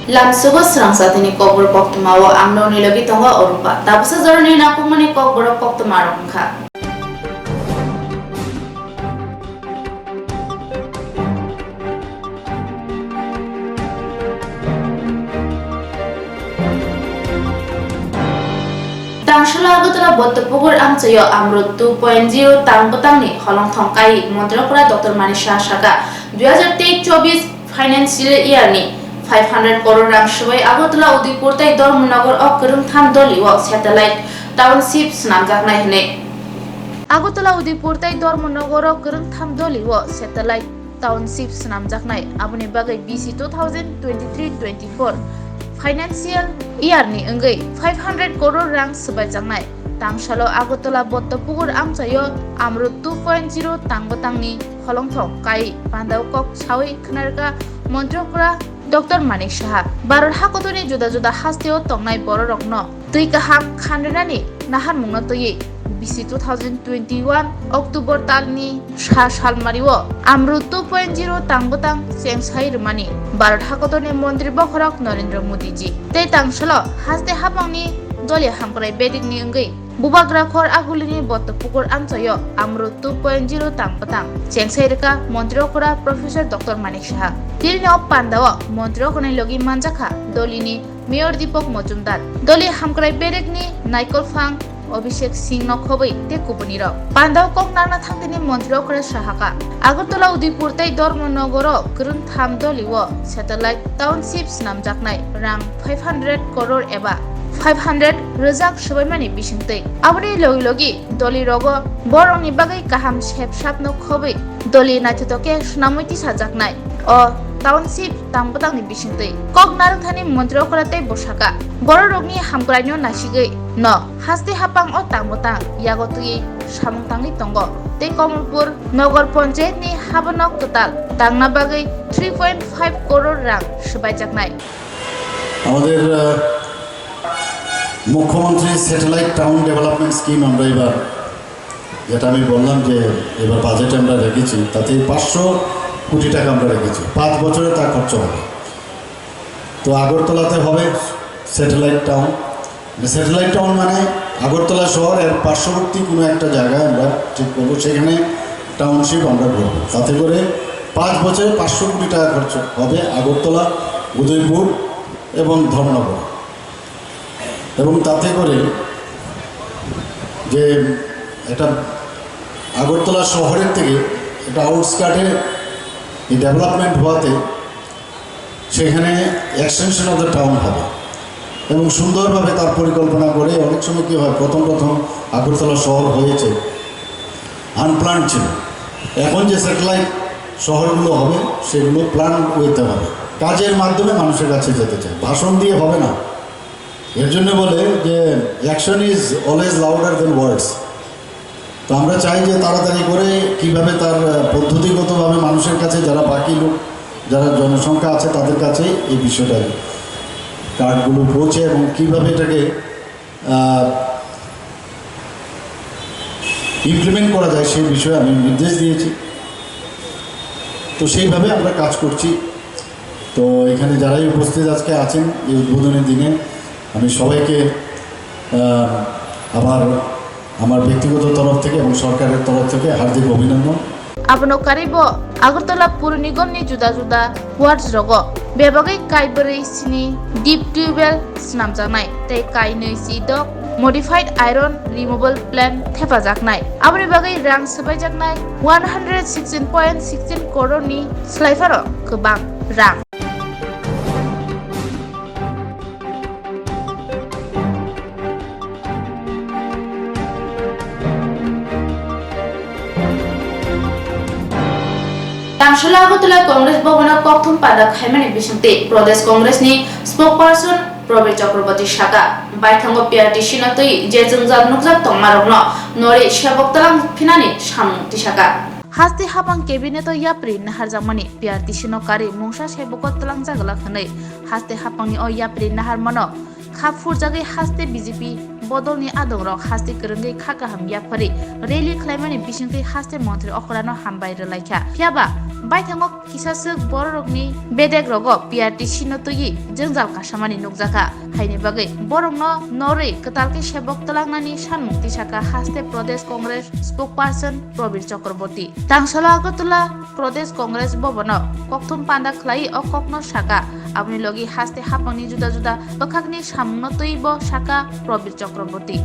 Lamsugo srangsatini kokbor poktumawo amno nilogi tonga orupa. Tapsa zoroni nakumani kokbor poktumarongka. Tangshala agutara bottopugor amchayo amrut 2.0 tangbotangni holong thongkai montrokora Dr. Manisha Shaka 2023-24 financial year ni 500 crore rang shwai Agotala Udaipur tai Dharmanagar Okrung Tham Doliwa satellite township snamjaknai hne Agotala Udaipur tai Dharmanagar Okrung Tham Doliwa satellite township snamjaknai aboni bagai BC 2023-24 financial year ni engai 500 crore rang sebajangnai Tangsalo Agotala Bottopugor amchayo amrut 2.0 tangbotangni holongthong kai pandau kok sawi khnarga montrokra Dr. Manik Shaha Baror hakotoni juda juda hasteo tongnai bororokno tui kaham khanrani nahan mungna toyi BC 2021 October talni salmariwo amrut 2.0 tangbotang sengsai rumani Baror hakotoni mantri bokhorok Narendra Modi ji tei tangsalo haste hapangni doli hamkrai bedikni engai Bubagra khor agulini Bottopugor amchayo amrut 2.0 tangbotang sengsai reka mantri okora Professor Dr. Manik Shaha Tilno Pandawa Montrokone logi manjaka dolini Mayor Deepak Majumdar doli hamkrai berekni Naikol Phang Abhishek Singh no khobai te kuponiro Pandaw kok nana thangtini Montrokore Shahaka Agartala Udaipur tai Dharmanagar Kurun Tham Doliwo satellite townships namjaknai rang 500 crore eba 500 rojak shubaimani bisingtei aboni logi logi doli rogo borongni bagai kaham shep shapno khobai doli naithotoke snamoiti sajaknai o township tangbotangni bisingtei kok narangthani montrokratei bosaka bororokni hamkraino nasigei no haste hapang o tangbotang yagotui samungtangi tongo tei Kamalpur Nagar Panchayat ni habanok total tangna bagai 3.5 crore rang shubajaknai আমাদের মুখ্যমন্ত্রী satellite town development scheme আমরা এবার যেটা আমি বললাম যে এবার বাজেটে আমরা রেখেছি তাতে 500 কোটি টাকা আমরা রেখেছি 5 বছরে তা খরচ হবে তো আগরতলাতে হবে স্যাটেলাইট টাউন মানে আগরতলা শহর এর পার্শ্ববর্তী কোনো একটা জায়গায় আমরা ঠিক করবো সেখানে টাউনশিপ আমরা করব তাতে করে 5 বছরে 500 কোটি টাকা খরচ হবে আগরতলা উদয়পুর এবং ধর্মনগর এবং তাতে করে যে এটা আগরতলা শহরের থেকে একটা আউটস্কার্টে এই ডেভেলপমেন্ট হওয়াতে সেখানে এক্সটেনশন অফ দ্য টাউন হবে এবং সুন্দরভাবে তার পরিকল্পনা করে অনেক সময় কী হয় প্রথম আগরতলা শহর হয়েছে আনপ্ল্যান্ড ছিল এখন যে স্যাটেলাইট শহরগুলো হবে সেগুলো প্ল্যান করতে হবে কাজের মাধ্যমে মানুষের কাছে যেতে চায় ভাষণ দিয়ে হবে না এর জন্য বলে যে অ্যাকশন ইজ অলওয়েজ লাউডার দেন ওয়ার্ডস তো আমরা চাই যে তাড়াতাড়ি করে কিভাবে তার পদ্ধতিগতভাবে মানুষের কাছে যারা বাকি লোক যারা জনসংখ্যা আছে তাদের কাছে এই বিষয়টা কার্ডগুলো পৌঁছে এবং কীভাবে এটাকে ইমপ্লিমেন্ট করা যায় সেই বিষয়ে আমি নির্দেশ দিয়েছি তো সেইভাবে আমরা কাজ করছি তো এখানে যারাই উপস্থিত আজকে আছেন এই উদ্বোধনের দিনে আমি সবাইকে আমার ব্যক্তিগত তরফ থেকে এবং সরকারের তরফ থেকে হার্দিক অভিনন্দন Abono karibo Agartala Pur Nigam ni juda juda wards rogo bebagai kai beri sini deep tubewell snamjaknai tei kai nei si dok modified iron removal plan thepajaknai aboni bagai rang sabaijaknai 116.16 crore ni slaifaro kobang rang Tangshala Agotala Congress Bhavana Kokthum Pada Khaimani Bisingte Pradesh Congress ni spokesperson Probir Chakraborty Shaka Baithango PRTC natoi je jungjal nukjak tongmarokno nori seboktalang phinani samungti Shaka Haste hapang cabinet o yapri nahar jamani PRTC no kari mungsa sebokot talang jagala khanai haste hapangni o yapri nahar mano khapfur jagai haste BJP bodolni adongrok haste kerengei khakaham yapari rally khlaimani bisingtwi haste mantri okhrano hambai relaikha phiaba baithangok kisasuk borokni bedek rogo PRT sinotui jengjal kasamani nukjaka haini bagai borokno norei katalke sebok talangnani sanmukti saka haste Pradesh Congress spokesperson Probir Chakraborty tangsala Agartala Pradesh Congress bobono kokthum panda khlai o kokno saka abni logi haste hapangni juda juda bakakni samno tuibo saka Probir Chakraborty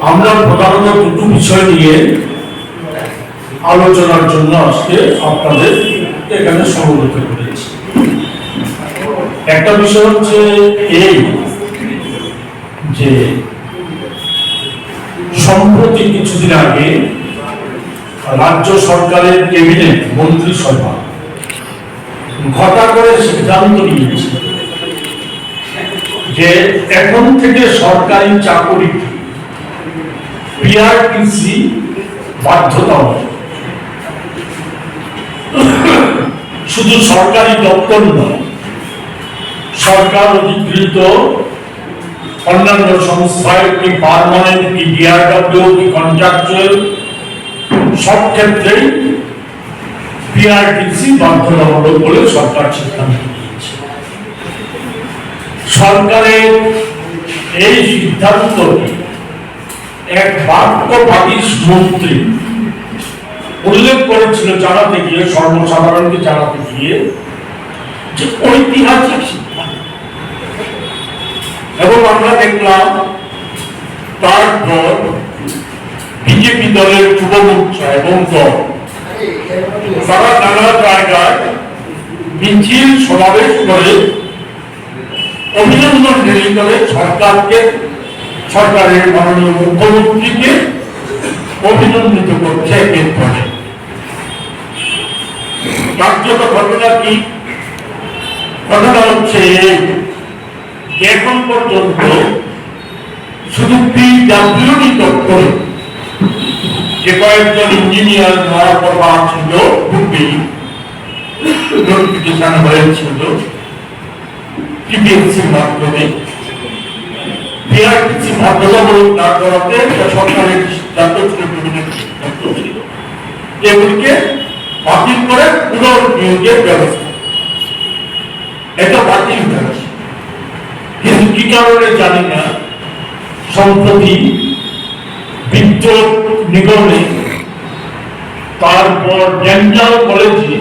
আমরা প্রধানত দুটো বিষয় নিয়ে আলোচনার জন্য আজকে আপনাদের এখানে সমবেত করেছি। একটা বিষয় হচ্ছে এই যে সম্প্রতি কিছুদিন আগে রাজ্য সরকারের ক্যাবিনেট মন্ত্রিসভা ঘটা করে সিদ্ধান্ত নিয়েছে যে এখন থেকে সরকারি চাকরি পিআরটিসি বাধ্যতামূলক। শুধু সরকারি দপ্তর নয়, সরকার অধিকৃত অন্যান্য সংস্থায় কি পার্মানেন্ট কি ডিআরডব্লিউ কি কন্ট্রাকচুয়াল সব ক্ষেত্রেই পিআরটিসি বাধ্যতামূলক বলে সরকার সিদ্ধান্ত নিয়েছে। সরকারের এই সিদ্ধান্তটি এক বাক্যবাদী মন্ত্রী উল্লেখ করেছিল জানাতে গিয়ে, সর্বসাধারণকে জানাতে গিয়ে, যে ঐতিহাসিক সিদ্ধান্ত। এবং আমরা দেখলাম তারপর বিজেপি দলের যুব মোর্চা এবং দল তারা নানা জায়গায় মিছিল সমাবেশ করে অভিনন্দন রেলি করে সরকারের মাননীয় মুখ্যমন্ত্রীকে অভিনন্দিত করছে। এরপরে কার্যত ঘটনা কি? ঘটনা হচ্ছে এখন পর্যন্ত শুধু পিডব্লিউডি দপ্তরে যে কয়েকজন ইঞ্জিনিয়ার নেওয়ার কথা ছিল, পূর্বেই নোটিফিকেশন হয়েছিল টিপিএসসির মাধ্যমে, পিআরটিসি বাধ্যতামূলক না করাতে সরকারের সিদ্ধান্ত ছিল এগুলিকে বাতিল করে পুনর্নিয়োগের ব্যবস্থা, এটা বাতিল ব্যবস্থা। কিন্তু কি কারণে জানি না সম্প্রতি বিদ্যুৎ নিগমে, তারপর ডেন্টাল কলেজে,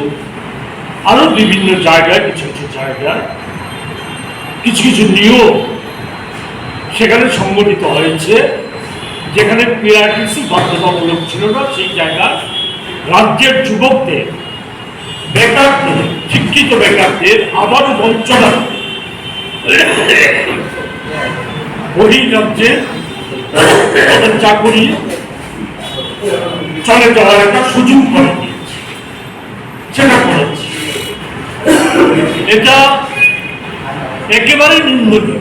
আরো বিভিন্ন জায়গায় কিছু কিছু জায়গায় কিছু কিছু নিয়োগ সেখানে সংগঠিত হয়েছে যেখানে পিআরটিসি বাধ্যতামূলক ছিল না। সেই জায়গায় রাজ্যের যুবকদের, বেকারদের, শিক্ষিত বেকারদের আবারও বঞ্চনা বহির্রাজ্যে চাকরি চলে যাওয়ার একটা সুযোগ করে দিয়েছে, সেটা করেছে। এটা একেবারে নিন্দনীয়।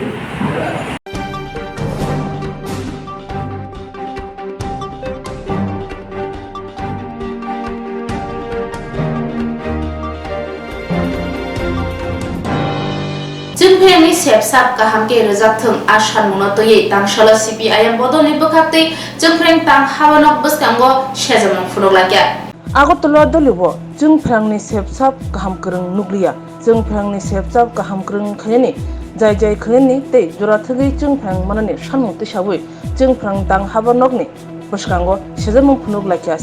जोंफोरनि सेबसाब गाहामके रोजाबथों आसान मुनतयै तांशाला CPIM बदलनि बोखाबतै जोंफोरनि तां हाबानक बसकांगो सेजमन फुनोलाकिया আগরতলা দলিব जोंफोरनि सेबसाब गाहाम गोरों नुग्लिया जोंफोरनि सेबसाब गाहाम गोरों खायनि जाय जाय खायनि तै जरा थगै जोंफोर माननि सानु तैसाबै जोंफोर तां हाबानकनि बसकांगो सेजमन फुनोलाकिया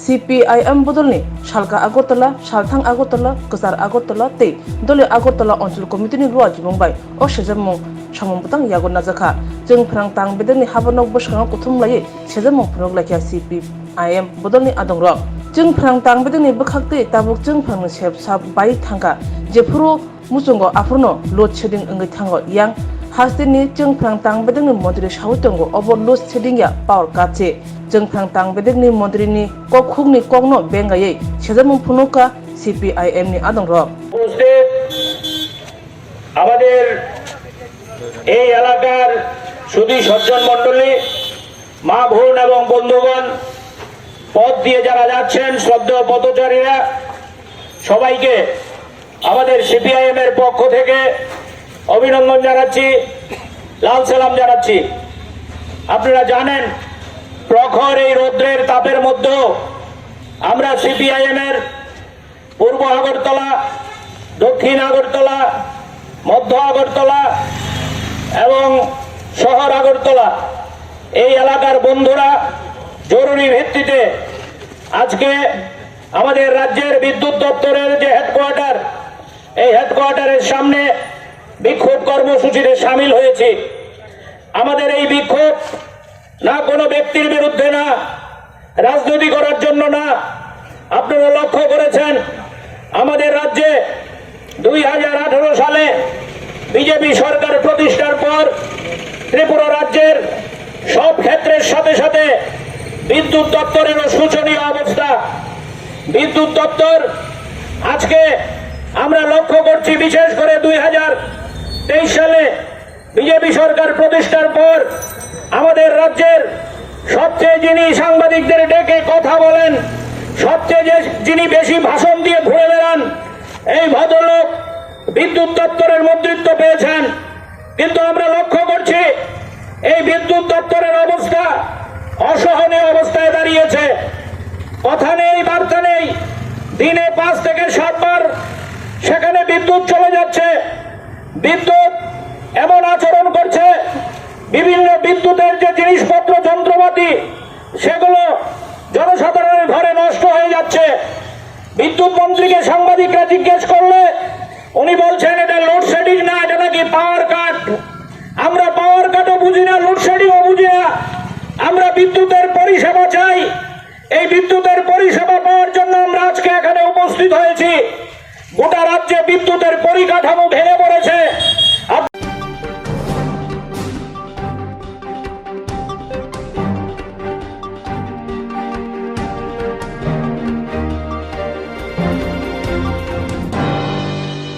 CPIM बदलनि सालका আগরতলা सालथां আগরতলা गोजार আগরতলা तै दले আগরতলা অঞ্চল কমিটিनि लुआ जिबंबाय अ सेजमन samambutang yagon najaka जोंफोर तां बेदनि हाबानक बसकांगो कुथुमलायै सेजमन फुनोलाकिया CPIM बदलनि आदंरं जोंफोर तां बेदनि बोखाक्तै ताबुक जोंफोरनि सेबसाब बाय थांगा जेफोरो मुसुंगो आफुरनो लोड शेडिं अंगै थांगो yang हास्तिनि जोंफोर तां बेदनि मन्दिर सावतंगो अबो लोड शेडिं या पावर काचे जोंफोर तां बेदनि मन्दिरनि कखुगनि कगनो बेंगायै सेजमन फुनोका CPIM नि आदंरं আমাদের এই এলাকার সুধী সজ্জন মণ্ডলী, মা বোন এবং বন্ধুগণ, পথ দিয়ে যারা যাচ্ছেন, শ্রদ্ধেয় পথচারীরা, সবাইকে আমাদের CPIM এর পক্ষ থেকে অভিনন্দন জানাচ্ছি, লাল সালাম জানাচ্ছি। আপনারা জানেন প্রখর এই রৌদ্রের তাপের মধ্যেও আমরা CPIM এর পূর্ব আগরতলা, দক্ষিণ আগরতলা, মধ্য আগরতলা এবং শহর আগরতলা এই এলাকার বন্ধুরা জরুরি ভিত্তিতে আজকে আমাদের রাজ্যের বিদ্যুৎ দপ্তরের যে হেডকোয়ার্টার, এই হেডকোয়ার্টারের সামনে বিক্ষোভ কর্মসূচিতে সামিল হয়েছি। আমাদের এই বিক্ষোভ না কোনো ব্যক্তির বিরুদ্ধে না, রাজনীতি করার জন্য না। আপনারা লক্ষ্য করেছেন আমাদের রাজ্যে 2018 সালে বিজেপি সরকার প্রতিষ্ঠার পর ত্রিপুরা রাজ্যের সব ক্ষেত্রের সাথে সাথে বিদ্যুৎ দপ্তরেরও শোচনীয় অবস্থা। বিদ্যুৎ দপ্তর আজকে আমরা লক্ষ্য করছি, বিশেষ করে 2023 সালে বিজেপি সরকার প্রতিষ্ঠার পর আমাদের রাজ্যের সবচেয়ে যিনি সাংবাদিকদের ডেকে কথা বলেন, সবচেয়ে যিনি বেশি ভাষণ দিয়ে ঘুরে বেড়ান, এই ভদ্রলোক বিদ্যুৎ দপ্তরের মন্ত্রিত্ব পেয়েছেন। কিন্তু আমরা লক্ষ্য করছি এই বিদ্যুৎ দপ্তরের অবস্থা অসহনীয় অবস্থায় দাঁড়িয়েছে। কথা নেই, বার্তা নেই, দিনে 5 থেকে 7 বার সেখানে বিদ্যুৎ চলে যাচ্ছে। বিদ্যুৎ এমন আচরণ করছে, বিভিন্ন বিদ্যুতের যে জিনিসপত্র যন্ত্রপাতি সেগুলো জনসাধারণের ঘরে নষ্ট হয়ে যাচ্ছে। বিদ্যুৎ মন্ত্রীকে সাংবাদিকরা জিজ্ঞেস করলে উনি বলছেন এটা লোডশেডিং না, এটা নাকি পাওয়ার কাট। আমরা পাওয়ার কাটও বুঝি না, লোডশেডিংও বুঝি না। আমরা বিদ্যুতের পরিষেবা চাই। এই বিদ্যুতের পরিষেবা পাওয়ার জন্য আমরা আজকে এখানে উপস্থিত হয়েছি। গোটা রাজ্যে বিদ্যুতের পরিকাঠামো ভেঙে পড়েছে।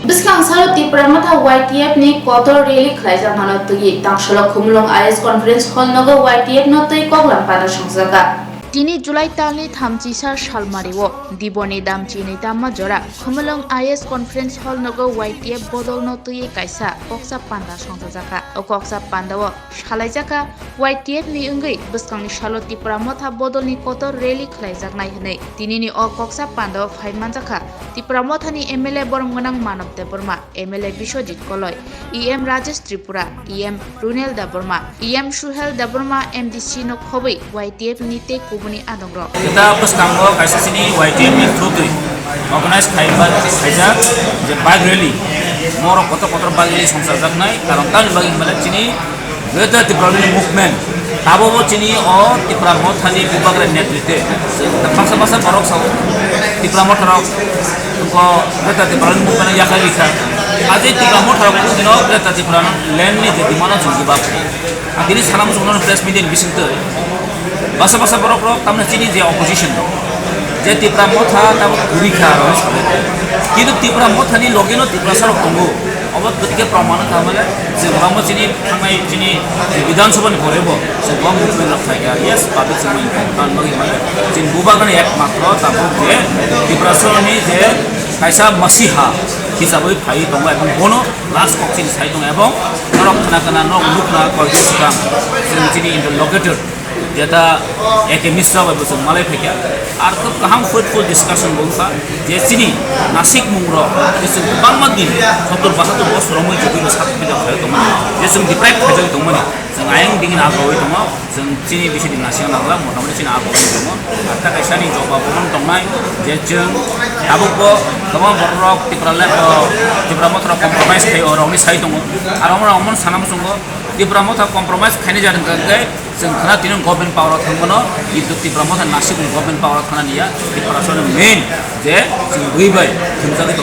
Biskang salu Tripura matha YTF ni kotor rally khlaijak mano tui tangsholo khumlong IS conference hall nogo YTF no tui koklam pada songjaga Tini Julai talni thamchisar salmario diboni damchini tamma jora khumlong IS conference hall nogo YTF bodol no tui kaisa koksa panda songjaka o koksa panda o salaijaka YTF ni ungui biskang ni salo Tripura matha bodol ni kotor rally khlaijak nai hnei tini ni o koksa panda o phaimanjaka Tripura matha ni MLA boromganang Manav Deborma MLA Bishojit Koloi EM Rajesh Tripura EM Runel Deborma EM Suhel Deborma MDC no khobui YTF ni te kubuni adongro kita peskango kaisa sini YTF ni through organize kaisa je bag rally moro kotor bag rally songsak nai karon tan bagi mala sini whether the problem movement tabo bo sini o Tripura mothani bibagre netritwe bangsa borok saw Tripura mothorok ko whether the problem movement yakha likha aje Tripura mothorok dino whether Tripura land ni je dimana jibab adini salam sungnon press media bisinte basa borok tamna sini je opposition je Tripura motha tabo gurikha কিন্তু Tripura mothani logeno Tripura sarok tongo অবত গতিকে প্রমাণ কামলে যে গম চিনি থামাই চিনি বিধানসভা করেব সে গম মুভমেন্ট থাকা ইয়েস পাবলিক সিগন্যাল কারণ নগি মানে চিন বুবাগানে একমাত্র তাবো যে ত্রিপুরাসরনি যে কাইসা মাসিহা হিসাবে ফাই দङ এবং বনো লাস্ট কক্সিন সাই দङ এবং নরক খানা নক লুকনা কয়সিকাম চিনি ইন্টারলোকেটর যেটা একে মিশ্রা বসে মালাই ফেকা আর খুব কাহাম ফ্রুটফুল ডিসকাশন বলতা যে চিনি নাসিক মুংর যে বাংমাদিন 70-72 বছর রমই জুবিল সাতমিটা হয় তোমার যে जों ডিপ্রাইভ খাইজাই দङমনি जों आयं दिगिन आगोय दङ जों चिनि बिसिनि नासियाव नागला मोटामोटी चिनि आगोय दङ आर ता कायसानि जबा बन दंनाय जे जों दाबो गोबां बररक Tripura mothra कम्प्रोमाइज खायो रौनि साइ दङ आरो अमन सानाम संगो Tripura mothra कम्प्रोमाइज खायनाय जादों गाय जों खाना तिन गभर्नमेन्ट पावराव थांगोनो किन्तु Tripura mothra नासिक गभर्नमेन्ट पावराव थांनानिया Tripuraसरनि मेन जे जों गैबाय थुमजागै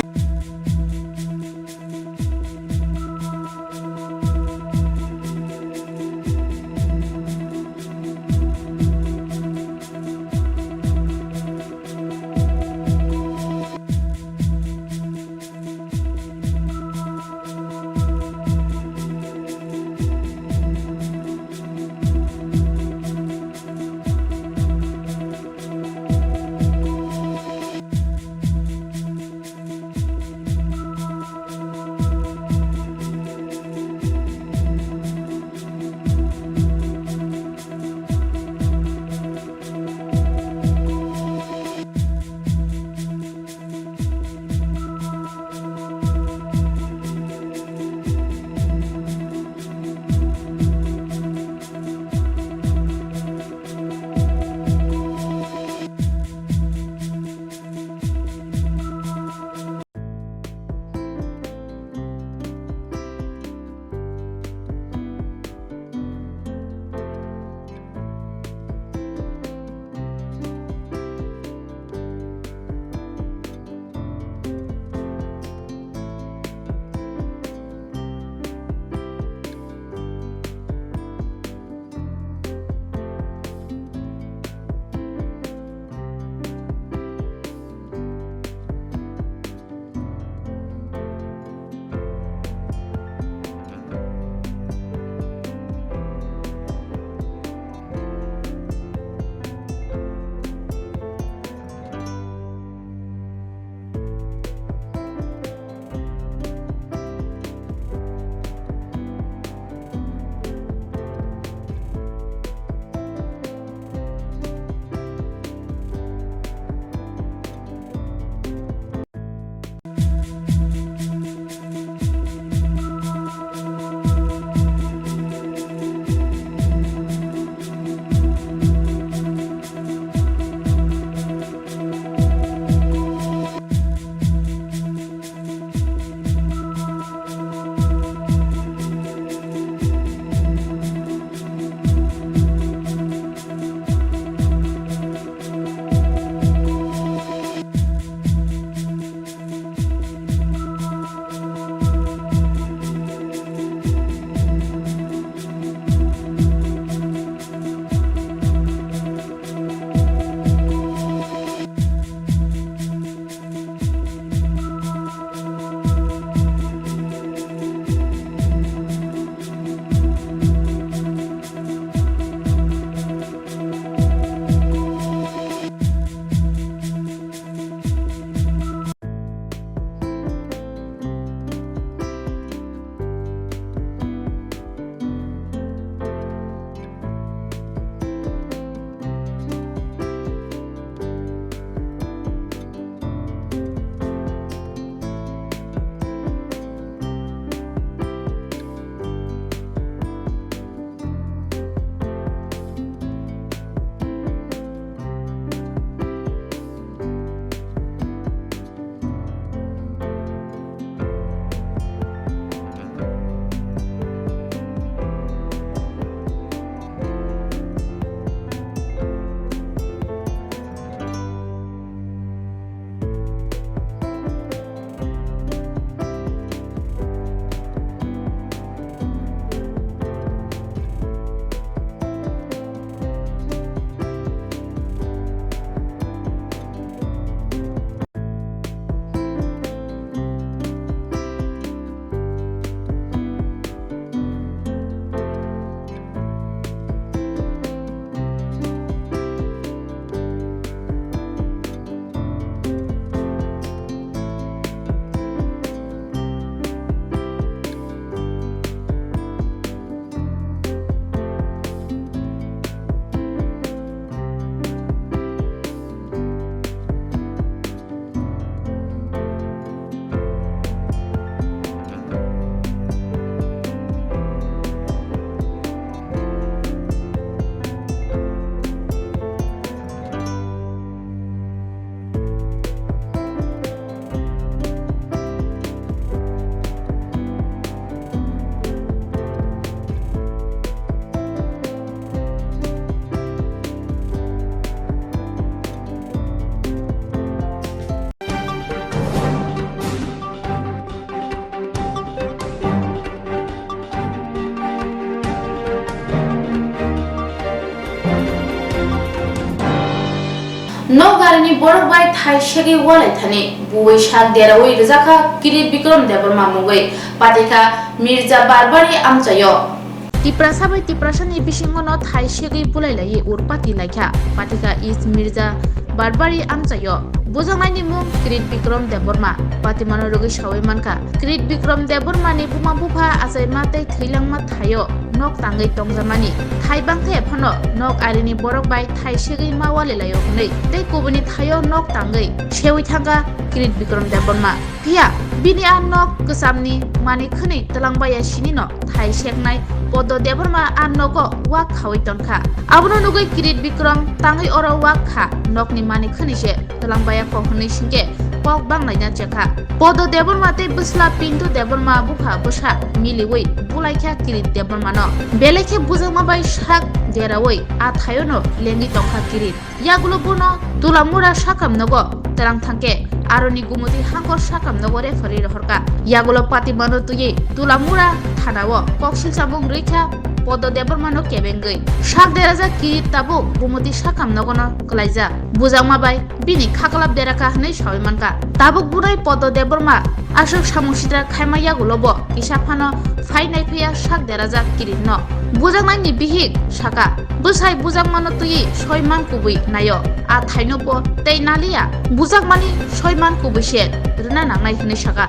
no garini borok bai thai shegi walai thani buwai shak derawai rizaka Kirit Bikram Debarma mugoi patika Mirza Barbari amchayo Tipra sabai tiprasani bisingono thai shegi bulai lai urpati laikha patika is Mirza Barbari amchayo bujangaini mung Kirit Bikram Debarma patimano rogi shawai manka Kirit Bikram Debarma ni buma bufa asai matai thilangma thayo nok tangai tongzamani thai bangthe phano nok arini borok bai thai shegi mawale layo nei tei kubuni thayo nok tangai shewi thanga Kirit Bikram Debarma pia bini an nok kesamni mani khani talangbaya sini no thai sheknai podo Debarma an noko wak khawai tonka abono nugoi Kirit Bikram tangai oro wak kha nokni mani khani she talangbaya kohni singke pok bang laina chekha podo Debarma te busla pintu Debarma bukha busha miliwei bulaikha Kirit Debarma no belekhe bujama bai shak derawei a thayo no lengi tongkha Kirit yagulo bono tulamura shakam nogo terang thangke aroni gumuti hangkor shakam nogo referi rohorka yagulo pati mano tuye tulamura thanawo koksil samung rikha podo Debarma no kebengei shak deraja Kirit tabo gumuti shakam nogo no klaija bujama bai bini khakalap deraka hnei shawaimanka tabuk bunai podo Debarma ashok samungsitra khaima yagulo bo kisafano fainai phiya shak deraja Kirit no bujangnai bihik shaka busai bujangmano tuyi soiman kubui nayo a thaino bo tei nalia bujangmani soiman kubui she rina nangnai hne shaka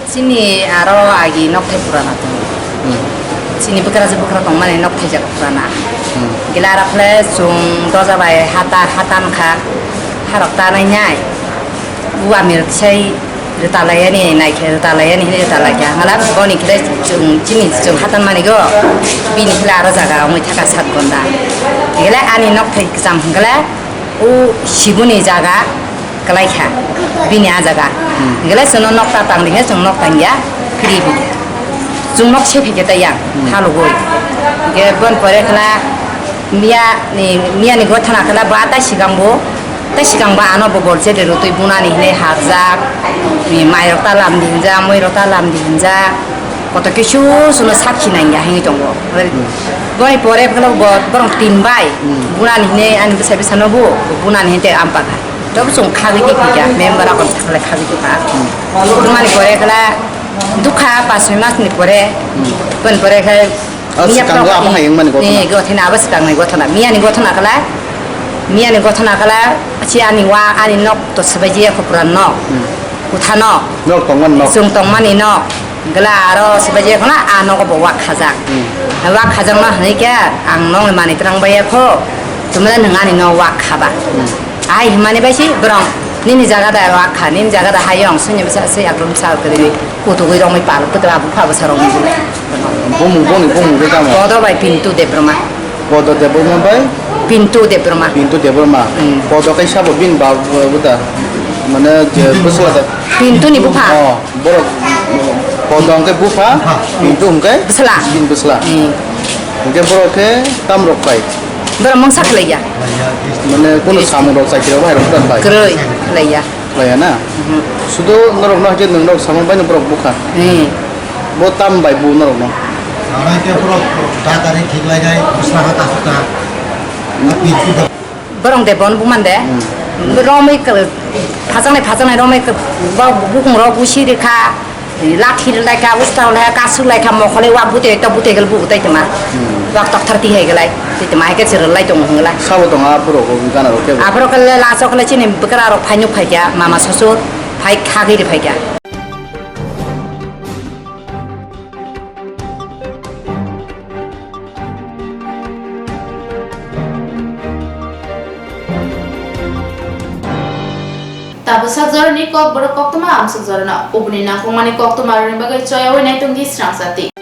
sini aro agi nok thai purana tu sini bukra tongmani nok thai jak purana gilara ple sung doja bai hatan kha harok ta nai nyai bu amir sei rutalaya ni nai khe rutalaya ni rutalaya ngala boni kle sung hatan mani go bini kle aro jaga moi thaka sat gonda gela ani nok thai exam gela u shibuni jaga kalai kha bini a jaga gela sono nok ta tang ringe sung nok tang ya kri bi sung nok che phike ta yang halu goi ge bon pore kala mia ni go thana kala ba ta sigambo ta sigamba ano bo bolche de rotoi bunani ne hajak mi mairo ta lam dinja moiro ta lam dinja কত কিছু শুনো সাক্ষী নাই হিঙি দङ গই পরে call বরং তিন by বুনানি নে আনি বেসা বেসা নবো বুনানি হেতে আমপাকা তব সং খাবি কি পিয়া মেম্বার আকন খালে খাবি কি পা বুনানি পরে কলা দুখা পাঁচ মাস নি পরে পন পরে খাই মিয়া কাঙ্গো আপা হাইং মানে গথনা নে গথনা আবাস কাঙ্গই গথনা মিয়ানি গথনা কলা আছি আনি ওয়া আনি নক তো সবাইজি খপুরা নক উঠা নক নক তংমান নক sung tongmani nok gelaro sebagai kena ano ko bawa khajak wak khajak mah ni kya ang nong mani terang baya ko cuma dengan ini wak khaba ai mani basi berong nini jaga da wak kha nini jaga da hayong sunya bisa se agrum sal kiri kutu goi rong mai palu putra bu phaba sarong bomu ke kamu podo bai pintu Debarma podo Debarma bai pintu Debarma podo kai sabo bin ba buta mana je busla da pintu ni buka oh borok podong ke bufa pintu ke besla bin busla ke borok ke tamrok pai berong mangsak laya mana kono samurok sai kira bai rok pai keroi laya laya na sudo norok no je norok samung bai borok buka bo tam bai bu norok no orang itu pro datang ini kira lagi usaha tak suka tapi itu berong Debon buman deh romai ke pasang romai ke bukung ro busi deka laki leka ustau leka kasu leka mau kali wak bute gel bute cuma wak tok terti he gelai cuma he ke serelai tong gelai sabo tong apro ko kana ro ke apro kale laso kale cini bekara ro panyu phaja mama sosur phai khagi de phaja Tabu sakjor ni kok berkok tuma am sakjor na ubni na kumani kok tuma rin bagai coy awai nai tung di serang sati.